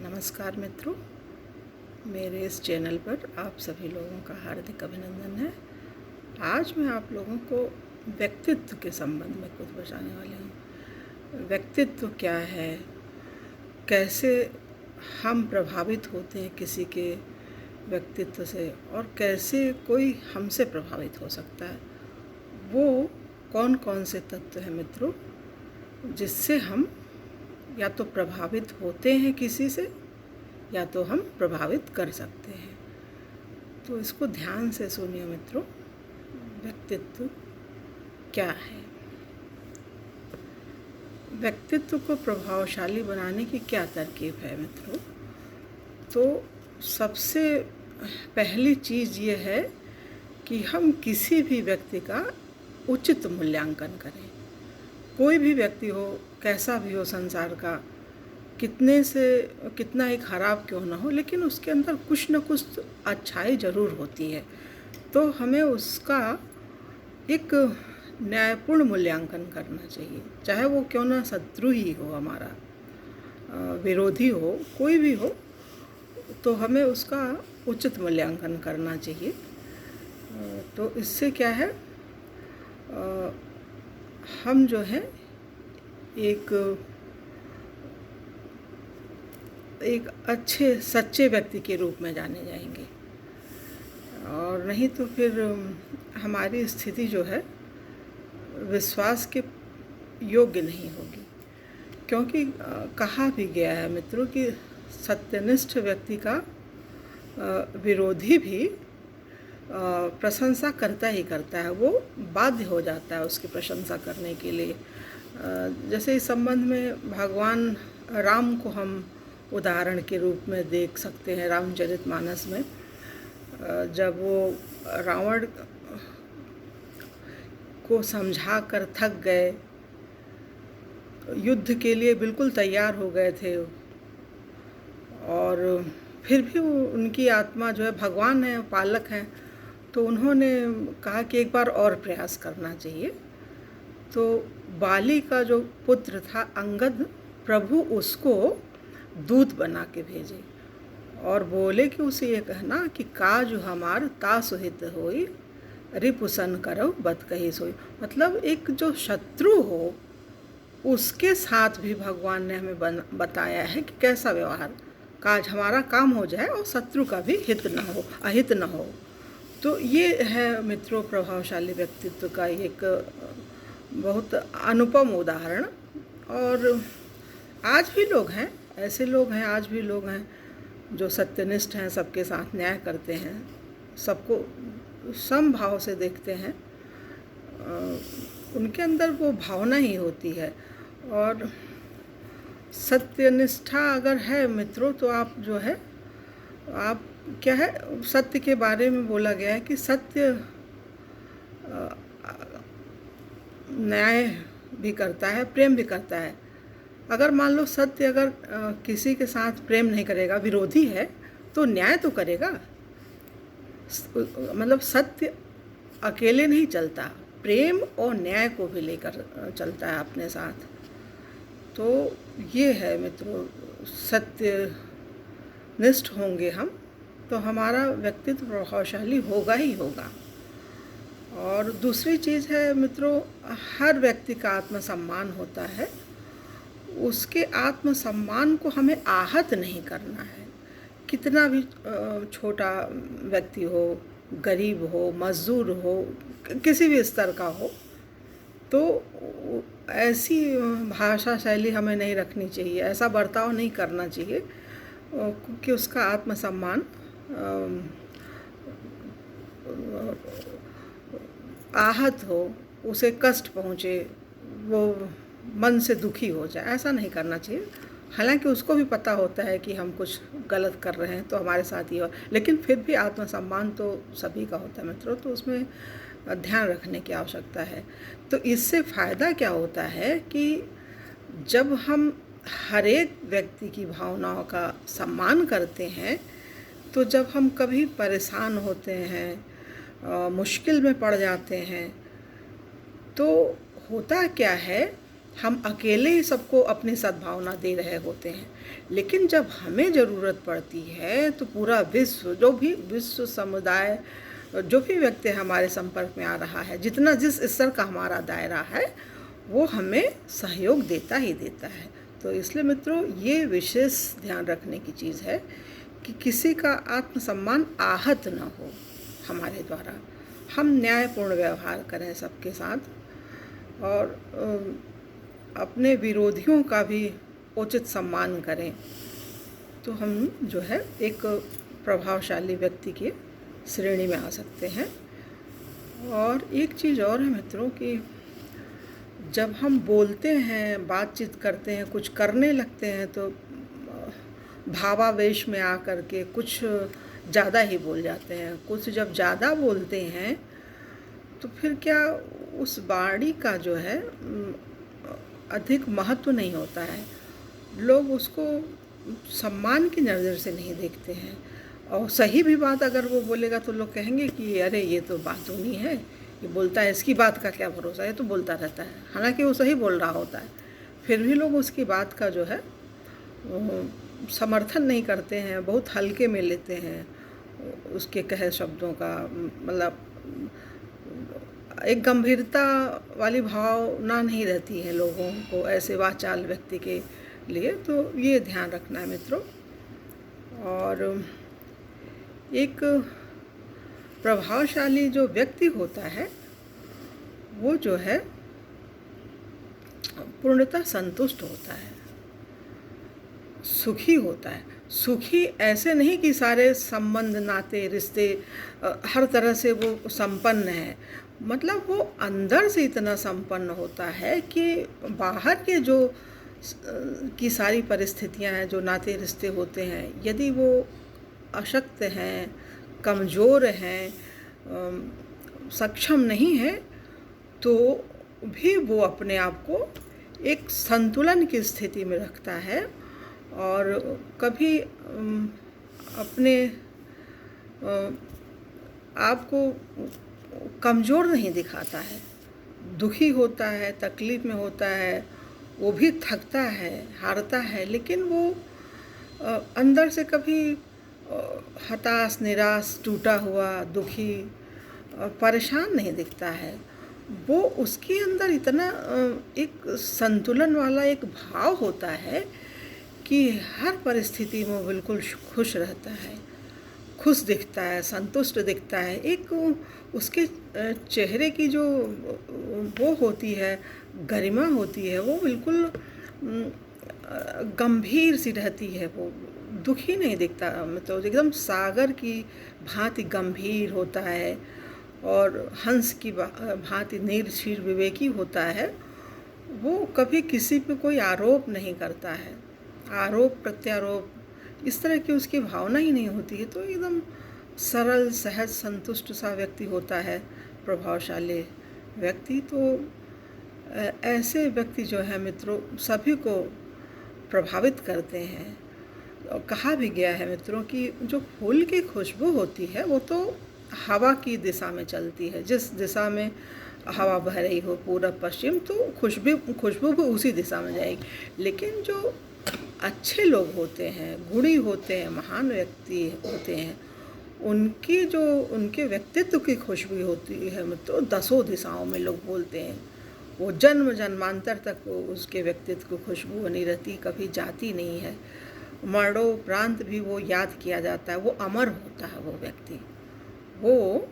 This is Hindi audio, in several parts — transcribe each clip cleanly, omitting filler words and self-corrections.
नमस्कार मित्रों, मेरे इस चैनल पर आप सभी लोगों का हार्दिक अभिनंदन है। आज मैं आप लोगों को व्यक्तित्व के संबंध में कुछ बताने वाली हूँ। व्यक्तित्व क्या है, कैसे हम प्रभावित होते हैं किसी के व्यक्तित्व से और कैसे कोई हमसे प्रभावित हो सकता है। वो कौन कौन से तत्व हैं मित्रों जिससे हम या तो प्रभावित होते हैं किसी से या तो हम प्रभावित कर सकते हैं। तो इसको ध्यान से सुनिए मित्रों, व्यक्तित्व क्या है। व्यक्तित्व को प्रभावशाली बनाने की क्या तरकीब है मित्रों? तो सबसे पहली चीज़ ये है कि हम किसी भी व्यक्ति का उचित मूल्यांकन करें। कोई भी व्यक्ति हो, कैसा भी हो संसार का, कितने से कितना ही खराब क्यों ना हो, लेकिन उसके अंदर कुछ न कुछ अच्छाई ज़रूर होती है। तो हमें उसका एक न्यायपूर्ण मूल्यांकन करना चाहिए, चाहे वो क्यों ना शत्रु ही हो, हमारा विरोधी हो, कोई भी हो, तो हमें उसका उचित मूल्यांकन करना चाहिए। तो इससे क्या है, हम जो है एक अच्छे सच्चे व्यक्ति के रूप में जाने जाएंगे, और नहीं तो फिर हमारी स्थिति जो है विश्वास के योग्य नहीं होगी। क्योंकि कहा भी गया है मित्रों कि सत्यनिष्ठ व्यक्ति का विरोधी भी प्रशंसा करता ही करता है, वो बाध्य हो जाता है उसकी प्रशंसा करने के लिए। जैसे इस संबंध में भगवान राम को हम उदाहरण के रूप में देख सकते हैं। रामचरितमानस में जब वो रावण को समझा कर थक गए, युद्ध के लिए बिल्कुल तैयार हो गए थे, और फिर भी वो उनकी आत्मा जो है, भगवान है, पालक हैं, तो उन्होंने कहा कि एक बार और प्रयास करना चाहिए। तो बाली का जो पुत्र था अंगद, प्रभु उसको दूत बना के भेजे और बोले कि उसे ये कहना कि काज हमार ता सुहित होई, रिपुसन करो बत कही सोई। मतलब एक जो शत्रु हो उसके साथ भी भगवान ने हमें बताया है कि कैसा व्यवहार, काज हमारा काम हो जाए और शत्रु का भी हित न हो, अहित न हो। तो ये है मित्रों प्रभावशाली व्यक्तित्व का एक बहुत अनुपम उदाहरण। और आज भी लोग हैं, ऐसे लोग हैं, आज भी लोग हैं जो सत्यनिष्ठ हैं, सबके साथ न्याय करते हैं, सबको समभाव से देखते हैं, उनके अंदर वो भावना ही होती है। और सत्यनिष्ठा अगर है मित्रों, तो आप जो है, आप क्या है, सत्य के बारे में बोला गया है कि सत्य न्याय भी करता है, प्रेम भी करता है। अगर मान लो सत्य अगर किसी के साथ प्रेम नहीं करेगा, विरोधी है, तो न्याय तो करेगा। मतलब सत्य अकेले नहीं चलता, प्रेम और न्याय को भी लेकर चलता है अपने साथ। तो ये है मित्रों, सत्यनिष्ठ होंगे हम तो हमारा व्यक्तित्व प्रभावशाली होगा ही होगा। और दूसरी चीज़ है मित्रों, हर व्यक्ति का आत्मसम्मान होता है, उसके आत्मसम्मान को हमें आहत नहीं करना है। कितना भी छोटा व्यक्ति हो, गरीब हो, मजदूर हो, किसी भी स्तर का हो, तो ऐसी भाषा शैली हमें नहीं रखनी चाहिए, ऐसा बर्ताव नहीं करना चाहिए कि उसका आत्मसम्मान आहत हो, उसे कष्ट पहुँचे, वो मन से दुखी हो जाए, ऐसा नहीं करना चाहिए। हालांकि उसको भी पता होता है कि हम कुछ गलत कर रहे हैं तो हमारे साथ ही हो, लेकिन फिर भी आत्मसम्मान तो सभी का होता है मित्रों, तो उसमें ध्यान रखने की आवश्यकता है। तो इससे फ़ायदा क्या होता है कि जब हम हर एक व्यक्ति की भावनाओं का सम्मान करते हैं, तो जब हम कभी परेशान होते हैं, मुश्किल में पड़ जाते हैं, तो होता क्या है हम अकेले ही सबको अपनी सद्भावना दे रहे होते हैं, लेकिन जब हमें ज़रूरत पड़ती है तो पूरा विश्व, जो भी विश्व समुदाय, जो भी व्यक्ति हमारे संपर्क में आ रहा है, जितना जिस स्तर का हमारा दायरा है, वो हमें सहयोग देता ही देता है। तो इसलिए मित्रों, ये विशेष ध्यान रखने की चीज़ है कि किसी का आत्मसम्मान आहत न हो हमारे द्वारा। हम न्यायपूर्ण व्यवहार करें सबके साथ और अपने विरोधियों का भी उचित सम्मान करें, तो हम जो है एक प्रभावशाली व्यक्ति की श्रेणी में आ सकते हैं। और एक चीज़ और है मित्रों कि जब हम बोलते हैं, बातचीत करते हैं, कुछ करने लगते हैं, तो भावावेश में आकर के कुछ ज़्यादा ही बोल जाते हैं। कुछ जब ज़्यादा बोलते हैं तो फिर क्या उस वाणी का जो है अधिक महत्व नहीं होता है। लोग उसको सम्मान की नज़र से नहीं देखते हैं, और सही भी बात अगर वो बोलेगा तो लोग कहेंगे कि अरे ये तो बातूनी है, ये बोलता है, इसकी बात का क्या भरोसा, ये तो बोलता रहता है। हालांकि वो सही बोल रहा होता है, फिर भी लोग उसकी बात का जो है समर्थन नहीं करते हैं, बहुत हल्के में लेते हैं उसके कहे शब्दों का। मतलब एक गंभीरता वाली भावना नहीं रहती है लोगों को ऐसे वाचाल व्यक्ति के लिए। तो ये ध्यान रखना है मित्रों। और एक प्रभावशाली जो व्यक्ति होता है वो जो है पूर्णतः संतुष्ट होता है, सुखी होता है। सुखी ऐसे नहीं कि सारे संबंध, नाते, रिश्ते हर तरह से वो संपन्न है, मतलब वो अंदर से इतना संपन्न होता है कि बाहर के जो की सारी परिस्थितियां हैं, जो नाते रिश्ते होते हैं, यदि वो अशक्त हैं, कमज़ोर हैं, सक्षम नहीं है, तो भी वो अपने आप को एक संतुलन की स्थिति में रखता है और कभी अपने आप को कमज़ोर नहीं दिखाता है। दुखी होता है, तकलीफ़ में होता है, वो भी थकता है, हारता है, लेकिन वो अंदर से कभी हताश, निराश, टूटा हुआ, दुखी, परेशान नहीं दिखता है। वो उसके अंदर इतना एक संतुलन वाला एक भाव होता है कि हर परिस्थिति में बिल्कुल खुश रहता है, खुश दिखता है, संतुष्ट दिखता है। एक उसके चेहरे की जो वो होती है, गरिमा होती है, वो बिल्कुल गंभीर सी रहती है, वो दुखी नहीं दिखता, मतलब एकदम सागर की भांति गंभीर होता है और हंस की भांति निर्शील विवेकी होता है। वो कभी किसी पे कोई आरोप नहीं करता है, आरोप प्रत्यारोप इस तरह की उसकी भावना ही नहीं होती है। तो एकदम सरल, सहज, संतुष्ट सा व्यक्ति होता है प्रभावशाली व्यक्ति। तो ऐसे व्यक्ति जो है मित्रों सभी को प्रभावित करते हैं। और कहा भी गया है मित्रों कि जो फूल की खुशबू होती है वो तो हवा की दिशा में चलती है, जिस दिशा में हवा बह रही हो, पूरब पश्चिम, तो खुशबू भी उसी दिशा में जाएगी। लेकिन जो अच्छे लोग होते हैं, गुणी होते हैं, महान व्यक्ति होते हैं, उनके व्यक्तित्व की खुशबू होती है मित्रों दसों दिशाओं में लोग बोलते हैं। वो जन्म जन्मांतर तक उसके व्यक्तित्व की खुशबू बनी रहती, कभी जाती नहीं है, मरणोपरांत भी वो याद किया जाता है, वो अमर होता है वो व्यक्ति। वो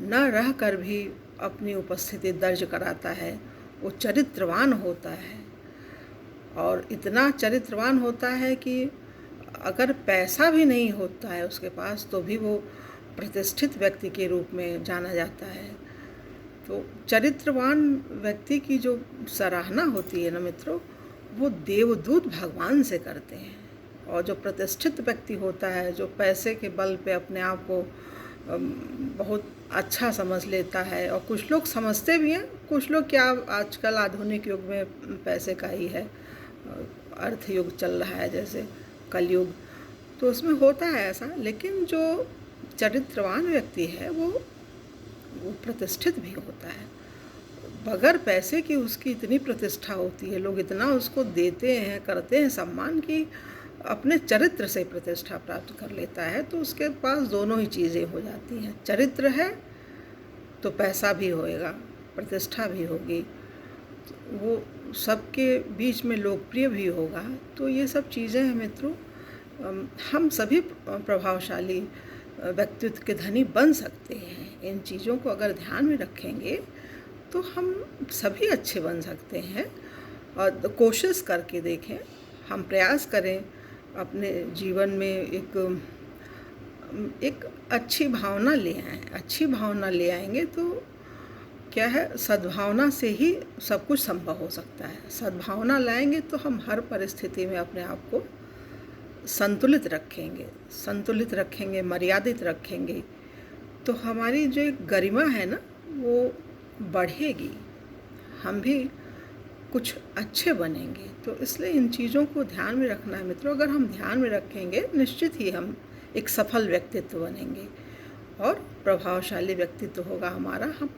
न रह कर भी अपनी उपस्थिति दर्ज कराता है, वो चरित्रवान होता है और इतना चरित्रवान होता है कि अगर पैसा भी नहीं होता है उसके पास तो भी वो प्रतिष्ठित व्यक्ति के रूप में जाना जाता है। तो चरित्रवान व्यक्ति की जो सराहना होती है ना मित्रों, वो देवदूत भगवान से करते हैं। और जो प्रतिष्ठित व्यक्ति होता है, जो पैसे के बल पे अपने आप को बहुत अच्छा समझ लेता है, और कुछ लोग समझते भी हैं, कुछ लोग क्या आजकल आधुनिक युग में पैसे का ही है, अर्थ युग चल रहा है जैसे कलयुग, तो उसमें होता है ऐसा। लेकिन जो चरित्रवान व्यक्ति है वो प्रतिष्ठित भी होता है, बगैर पैसे की उसकी इतनी प्रतिष्ठा होती है, लोग इतना उसको देते हैं, करते हैं सम्मान कि अपने चरित्र से प्रतिष्ठा प्राप्त कर लेता है। तो उसके पास दोनों ही चीज़ें हो जाती हैं, चरित्र है तो पैसा भी होएगा, प्रतिष्ठा भी होगी, वो सबके बीच में लोकप्रिय भी होगा। तो ये सब चीज़ें हैं मित्रों, हम सभी प्रभावशाली व्यक्तित्व के धनी बन सकते हैं। इन चीज़ों को अगर ध्यान में रखेंगे तो हम सभी अच्छे बन सकते हैं। और कोशिश करके देखें, हम प्रयास करें अपने जीवन में एक अच्छी भावना ले आएँ। अच्छी भावना ले आएंगे तो क्या है, सद्भावना से ही सब कुछ संभव हो सकता है। सद्भावना लाएंगे तो हम हर परिस्थिति में अपने आप को संतुलित रखेंगे, मर्यादित रखेंगे, तो हमारी जो एक गरिमा है ना, वो बढ़ेगी, हम भी कुछ अच्छे बनेंगे। तो इसलिए इन चीज़ों को ध्यान में रखना है मित्रों। अगर हम ध्यान में रखेंगे, निश्चित ही हम एक सफल व्यक्तित्व बनेंगे और प्रभावशाली व्यक्तित्व होगा हमारा। हम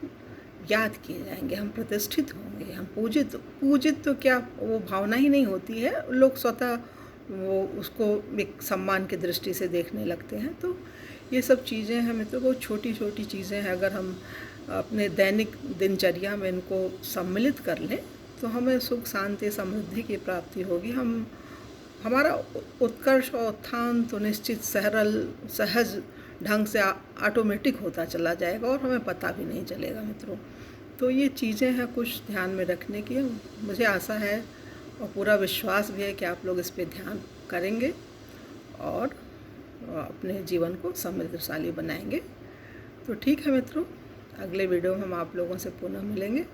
याद किए जाएंगे, हम प्रतिष्ठित होंगे, हम पूजित तो क्या, वो भावना ही नहीं होती है, लोग स्वतः वो उसको एक सम्मान की दृष्टि से देखने लगते हैं। तो ये सब चीज़ें हैं मित्रों, बहुत छोटी छोटी चीज़ें हैं। अगर हम अपने दैनिक दिनचर्या में इनको सम्मिलित कर लें तो हमें सुख, शांति, समृद्धि की प्राप्ति होगी। हमारा उत्कर्ष और उत्थान तो निश्चित सहज ढंग से ऑटोमेटिक होता चला जाएगा और हमें पता भी नहीं चलेगा मित्रों। तो ये चीज़ें हैं कुछ ध्यान में रखने की। मुझे आशा है और पूरा विश्वास भी है कि आप लोग इस पे ध्यान करेंगे और अपने जीवन को समृद्धशाली बनाएंगे। तो ठीक है मित्रों, अगले वीडियो में हम आप लोगों से पुनः मिलेंगे।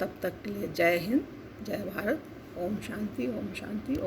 तब तक के लिए जय हिंद, जय भारत, ओम शांति, ओम शांति।